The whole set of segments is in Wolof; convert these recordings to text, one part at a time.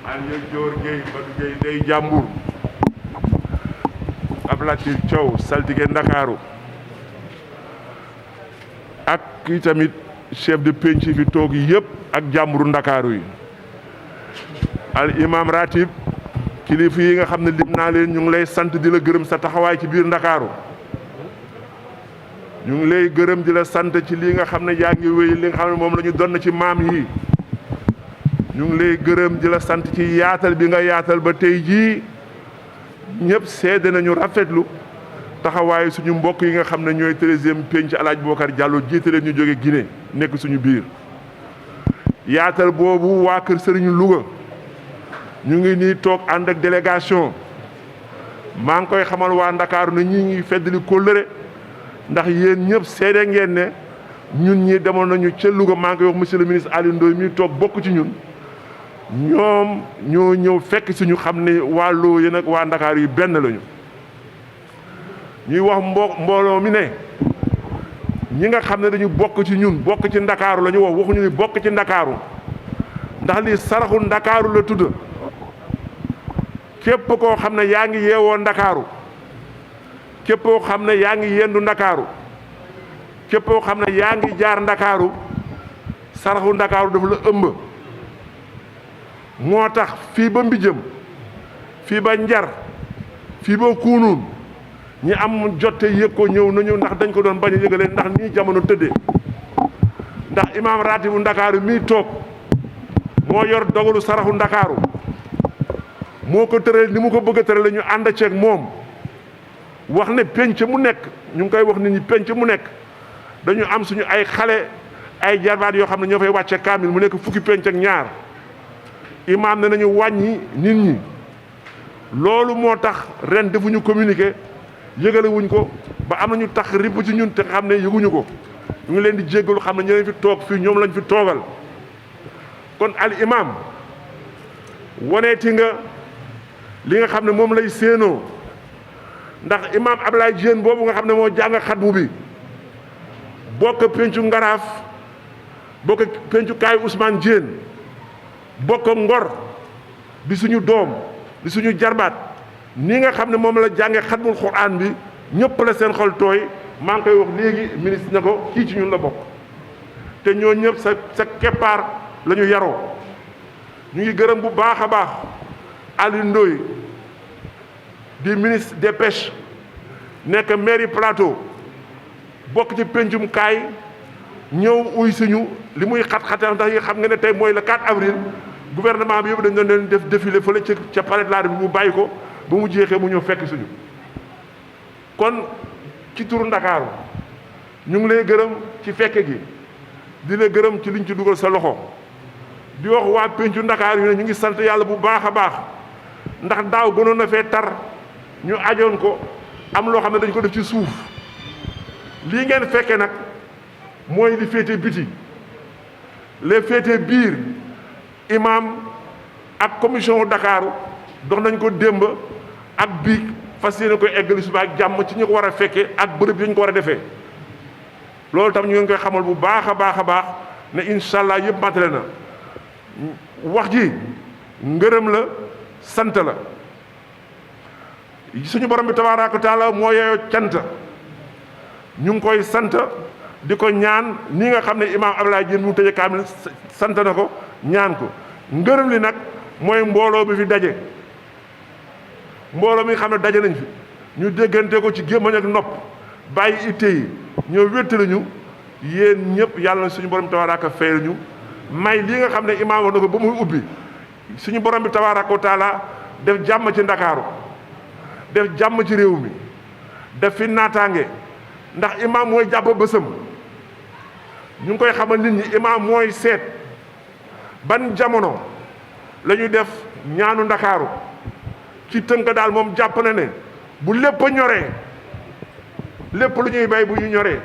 Aliou Dior Gueye Badou Gueye day jàmbur Ablatir Thiaw saltige Ndakaaru ak kii tamit chef de penc fi toog yëpp ak jàmburu Ndakaaru yi al imam ratib kilifa yi nga xam ne lim naa leen ñu ngi lay sant di la gërëm sa taxawaay ci biir Ndakaaru ñu ngi lay gërëm di la sant ci lii nga xam ne yaa ngi wéy li nga xam ne moom la ñu donn ci maam yi ñu ngi lay gërëm di la sant ci yaatal bi nga yaatal ba tey jii ñëpp seede nañu rafetlu taxawaayu suñu mbokk yi nga xam ne ñooy 13e penc Alaaji Boubacar Diallo jiite leen ñu jóge Guinée nekk suñu biir yaatal boobu waa kër Serigne Louga ñu ngi nii toog ànd ak délégation maa ngi koy xamal waa Ndakaaru ne ñi ngi feddali kóllëre ndax yéen ñëpp seede ngeen ne ñun ñi demoon nañu ca Louga maa ngi koy wax monsieur le ministre Aliou Ndoye mi toog bokk ci ñun ñoom ñoo ñëw fekk suñu xam ne waa Louga yéen ak waa Ndakaaru yi benn lañu ñuy wax mbooloo mi ne ñi nga xam ne dañu bokk ci ñun bokk ci Ndakaaru la ñu wax waxuñu ni bokk ci Ndakaaru ndax lii saraxu Ndakaaru la tudd képp koo xam ne yaa ngi yeewoo Ndakaaru képp koo xam ne yaa ngi yendu Ndakaaru képp koo xam ne yaa ngi jaar Ndakaaru saraxu Ndakaaru dafa la ëmb moo tax fii ba Mbijëm fii ba Njar fii ba Kuunuun ñi am jotte yëg ko ñëw nañu ndax dañ ko doon bañ a yëgalee ndax nii jamono tëddee ndax imaam raatibu Ndakaaru mii toog moo yor dogalu saraxu Ndakaaru moo ko tëral ni mu ko bëgg a tëral ñu ànd ceeg moom wax ne penc mu nekk ñu ngi koy wax nit ñi penc mu nekk dañu am suñu ay xale ay jarbaat yoo xam ne ñoo fay wàcce kaamil mu nekk fukki penc ak ñaar imaam ne nañu wàññi nit ñi loolu moo tax ren defuñu communiqué yëgale wuñ ko ba am nañu tax ripp ci ñun te xam ne yëguñu ko ñu ngi leen di jéggalu xam ne ñeneen fi toog fii ñoom lañ fi toogal kon al imam waneeti nga li nga xam ne moom lay séenoo ndax imam Ablaye Diène boobu nga xam ne moo jàng xatmu bi bokk pencu Ngaraaf bokk pencu kaay Ousmane Diène bokk Ngor di suñu doom di suñu jarbaat ni nga xam ne moom la jànge xatmul Qur'an bi ñëpp la seen xol tooy maa ngi koy wax léegi ministre na ko kii ci ñun la bokk te ñoo ñëpp sa keppaar la ñu yaroo ñu ngi gërëm bu baax a baax Aliou Ndoye di ministre des pêches nekk mairie Plateau bokk ci pencum kaay ñëw uy suñu li muy xat-xatal ndax yi xam nga ne tey mooy le 4 avril gouvernement bi yëpp dañ doon leen def défilé fële ca palais de la République mu bàyyi ko ba mu jeexee mu ñëw fekk suñu kon ci turu Ndakaaru ñu ngi lay gërëm ci fekke gi di la gërëm ci liñ ci dugal sa loxo di wax waa pencu Ndakaaru yi ne ñu ngi sant yàlla bu baax a baax ndax daaw gënoon na fee tar ñu ajoon ko am loo xam ne dañ ko def ci suuf lii ngeen fekke nag mooy li féete biti les féete biir imam ak commission Ndakaaru dox nañ ko démb ak biig fas yéene koy eggali suba ak jàmm ci ñu ko war a fekke ak bërëb yi ñu ko war a defee loolu tam ñu ngeen koy xamal bu baax a baax a baax ne incha allah yëpp matale na wax ji ngërëm la sant la suñu borom bi tabaaraka wa taala moo yeeyoo cant ñu ngi koy sant di ko ñaan ni nga xam ne imaam Abdoulaye Diène mu tëje kaamil sant na ko ñaan ko ngërëm li nag mooy mbooloo bi fi daje mbooloo mi nga xam ne daje nañ fi ñu déggante ko ci gémmañ ak nopp bàyyi itte yi ñoo wéttali ñu yéen ñëpp yàlla na suñu borom bi tabaaraka fayal ñu may lii nga xam ne imaam wax na ko ba muy ubbi suñu borom bi tabaaraka wa taala def jàmm ci Ndakaaru def jàmm ci réew mi def fi naataange ndax imaam mooy jàpp bësam ñu ngi koy xamal nit ñi imaam mooy seet ban jamono la ñuy def ñaanu Ndakaaru ci tënk daal moom jàpp na ne bu lépp a ñoree lépp lu ñuy bay bu ñu ñoree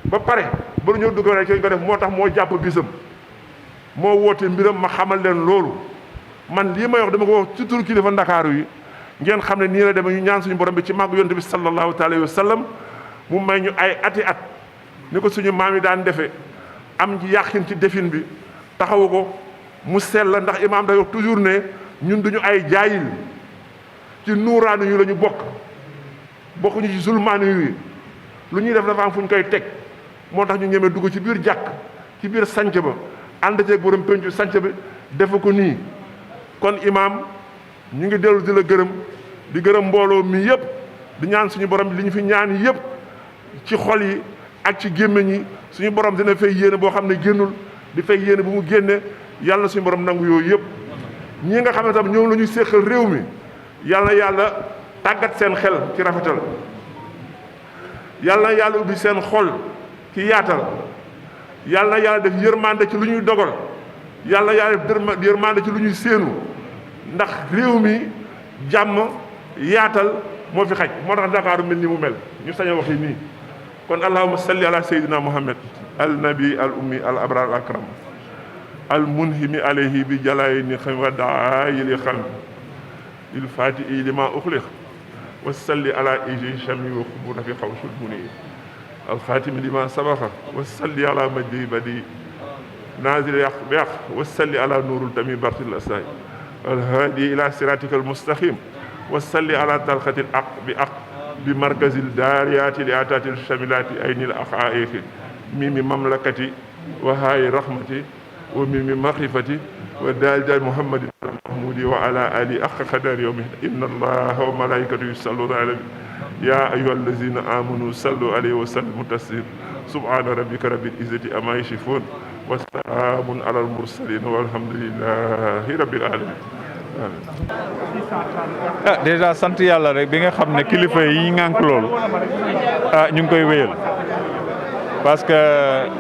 ba pare ba lu ñëw dugg rek ci ko def moo tax moo jàpp bisam moo woote mbiram ma xamal leen loolu man lii may wax dama ko wax ci turu kilifa Ndakaaru yi ngeen xam ne nii la demee ñu ñaan suñu borom bi ci màggu yonent bi sallallahu alayhi wa sallam mu may ñu ay ati at ni ko suñu maam yi daan defee am yàqin ci defin bi taxawu ko mu sell ndax imaam day wax toujours ne ñun duñu ay jaayil ci nuuraanu yu la ñu bokkuñu ci sulmaani yi lu ñuy def dafa am fu ñu koy teg moo tax ñu ñemee dugg ci biir jàkk ci biir sanc ba ànd ceeg borom pencu sanc bi defe ko nii. kon imaam ñu ngi dellu di la gërëm di gërëm mbooloo mi yëpp di ñaan suñu borom li ñu fi ñaan yëpp ci xol yi ak ci gémmiñ yi suñu borom dina fay yéene boo xam ne génnul di fay yéene bu mu génne yàlla suñu borom nangu yooyu yëpp. ñi nga xam ne tam ñoom la ñuy séqal réew mi yàlla tàggat seen xel ci rafetal yàlla ubbi seen xol ci yaatal yàlla def yërmande ci lu ñuy dogal yàlla def yërmande ci lu ñuy séenu ndax réew mi jàmm yaatal moo fi xaj moo tax Dakar mel ni mu mel ñu sañ a wax yi nii. kon allahumma salli ala sayyidina muhammad al nabi al ummi al abrar al akram al munhimi alayhi bi jalayni xam wa daayili xam il fatihi lima uxliq wa salli ala iji chami wa xubura fi xawsul muni al xatimi lima sabaxa wa salli ala majdi badi nazil yaq bi yaq wa salli ala nuurul tami bartil asay al hadi ila siratika al mustaqim wa salli ala talxatil aq bi aq bi markazil daariyati li atatil chamilati aynil aqaiqi mimi mamlakati wa haayi rahmati wa mimi maxrifati wa daal muhammadin mahmudi wa ala ali aq qadar yawmi inna allaha wa malaikatu yusalluna ala ya ayyuha allazina amanu sallu alayhi wa sallimu taslim subhana rabbika rabbil izzati amma yasifun wa salaamun ala al mursalin walhamdulillahi rabbil alamin déjà sant yàlla rek bi nga xam ne kilifa yi ngànk loolu ñu ngi koy wéyal parce que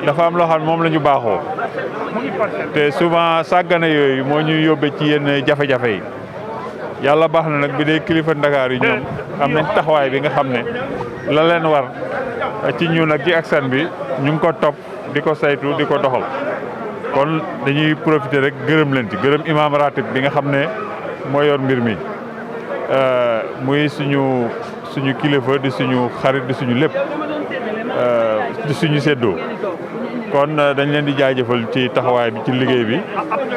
dafa am loo xam ne moom la ñu baaxoo te souvent sàggane yooyu moo ñuy yóbbee ci yenn jafe-jafe yi yàlla baax na nag bi dee kilifa Ndakaar yi ñoom am nañ taxawaay bi nga xam ne la leen war ci ñun ak ci aksan bi ñu ngi ko topp di ko saytu di ko doxal kon dañuy profiter rek gërëm leen ci gërëm imam ratib bi nga xam ne moo yor mbir mi muy suñu kilifa di suñu xarit di suñu lépp di suñu séddoo kon dañ leen di jaajëfal ci taxawaay bi ci liggéey bi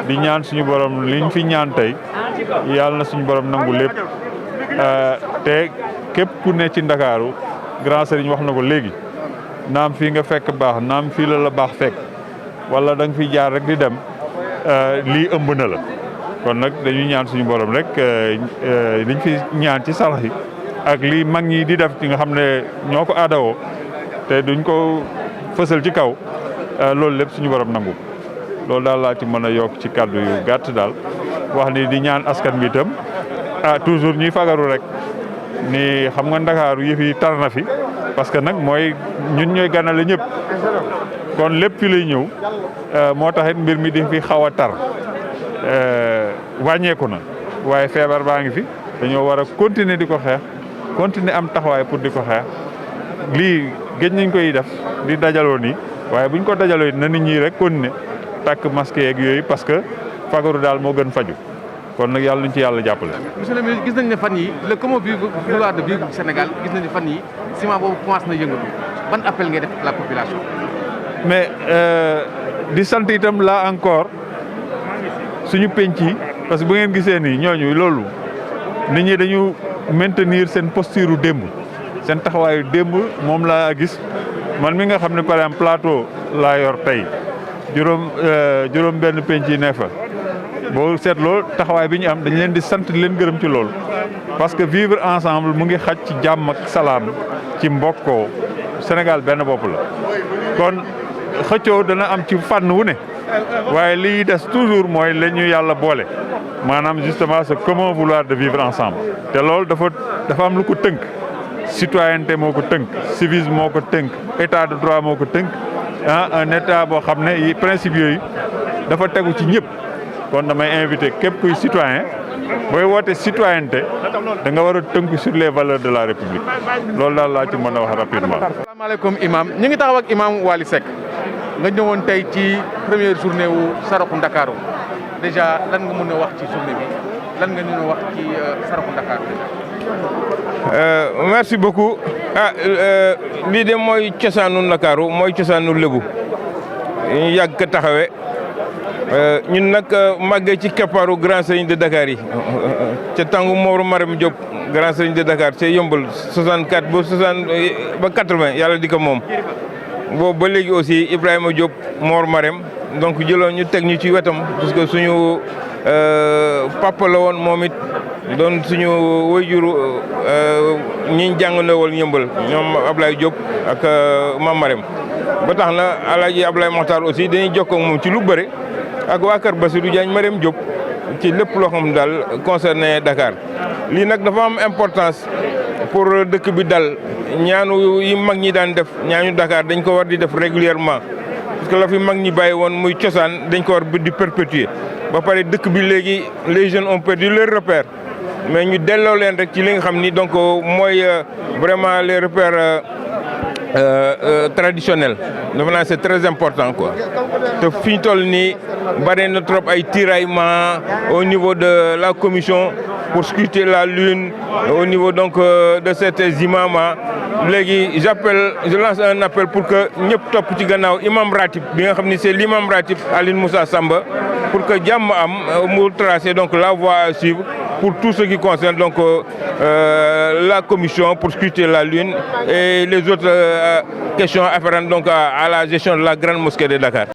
di ñaan suñu borom liñ fi ñaan tey yàlla na suñu borom nangu lépp te képp ku ne ci Ndakaaru grand sëriñ wax na ko léegi naam fii nga fekk baax naam fii la baax fekk wala da nga fi jaar rek di dem lii ëmb na la kon nag dañuy ñaan suñu borom rek liñ fi ñaan ci sarax yi ak lii mag ñi di def ci nga xam ne ñoo ko aadawoo te duñ ko fësal ci kaw loolu lépp suñu borom nangu loolu daal laa ci mën a yokk ci kàddu yu gàtt daal wax ni di ñaan askan bi itam toujours ñuy fagaru rek ni xam nga Ndakaaru yëf yi tar na fi parce que nag mooy ñun ñooy ganale ñëpp kon lépp fi lay ñëw moo taxit mbir mi di fi xaw a tar wàññeeku na waaye feebar baa ngi fi dañoo war a continuer di ko xeex continuer am taxawaay pour di ko xeex lii géej nañ koy def di dajaloo nii waaye buñ ko dajaloo na nit ñi rek continuer takk masque yeeg yooyu parce que fagaru daal moo gën faju kon nag yàlla nañ ci yàlla jàppale. monsieur le ministre gis nañ ne fan yi le commun vouloir de vivre Sénégal gis nañ ne fan yi ciment boobu commencé na yëngatu ban appel ngay def à la population. mais di sant itam là encore suñu penc yi parce que bu ngeen gisee nii ñooñu loolu nit ñi dañu maintenir seen posture u démb seen taxawaayu démb moom laa gis man mi nga xam ne par exemple plateau laa yor tey juróom benn penc yi ne fa boo seetloo taxawaay bi ñu am dañ leen di sant leen gërëm ci loolu parce que vivre ensemble mu ngi xaj ci jàmm ak salaam ci mbokkoo Sénégal benn bopp la kon xëccoo dana am ci fànn wu ne waaye liy des toujours mooy la ñu yàlla boole maanaam justement ce commun vouloir de vivre ensemble te loolu dafa am lu ko tënk citoyenneté moo ko tënk civisme moo ko tënk état de droit moo ko tënk un état boo xam ne principe yooyu dafa tegu ci ñëpp kon damay invité képp kuy citoyen booy woote citoyenneté da nga war a tënk sur les valeurs de la République loolu daal laa ci mën a wax rapidement. asalaamaaleykum imam ñu ngi taxaw ak imam Waly Seck nga ñëwoon tey ci première journée wu Saraxu Ndakaaru déjà lan nga mën a wax ci journée bi lan nga mën a wax ci Saraxu Ndakaaru. merci beaucoup lii de mooy cosaanu Ndakaaru mooy cosaanu Lébu ñu yàgg ko taxawee ñun nag màggee ci keppaaru grand sëriñ de Dakar yi ca tàngu Mor Marème Diop grand sëriñ de Dakar ca Yëmbal 64 ba 80 yàlla di ko moom. boobu ba léegi aussi Ibrahima Diop Mor Marème donc jëloon ñu teg ñu ci wetam parce que suñu papa la woon moom it doon suñu wayjuru ñi jàngandoo Yëmbal ñoom Ablaye Diop ak Mame Marème ba tax na Alaaji Ablaye Mokhtar aussi dañuy jokkoo ak moom ci lu bëri ak waa kër Bassirou Diagne Marème Diop ci lépp loo xam daal concerné Dakar lii nag dafa am importance pour dëkk bi dal ñaanu yi mag ñi daan def ñaanu Dakar dañ ko war di def régulièrement parce que la fi mag ñi bàyyi woon muy cosaan dañ ko war di perpétuer ba pare dëkk bi léegi les jeunes ont perdu leur repère mais ñu delloo leen rek ci li nga xam ni donc mooy vraiment les repères traditionnels dafa naa c'est très important quoi te fi ñu toll nii bare na trop ay tiraillement au niveau de la commission pour scruter la lune au niveau donc de certains imams léegi je lance un appel pour que ñëpp topp ci gannaaw imam ratib bi nga xam ni c'est l'imam ratib Aline Moussa Samba pour que jàmm am mu tracer donc la voie à suivre pour tout ce qui concerne donc la commission pour scruter la lune et les autres questions afférentes donc à la gestion de la grande mosquée de Dakar.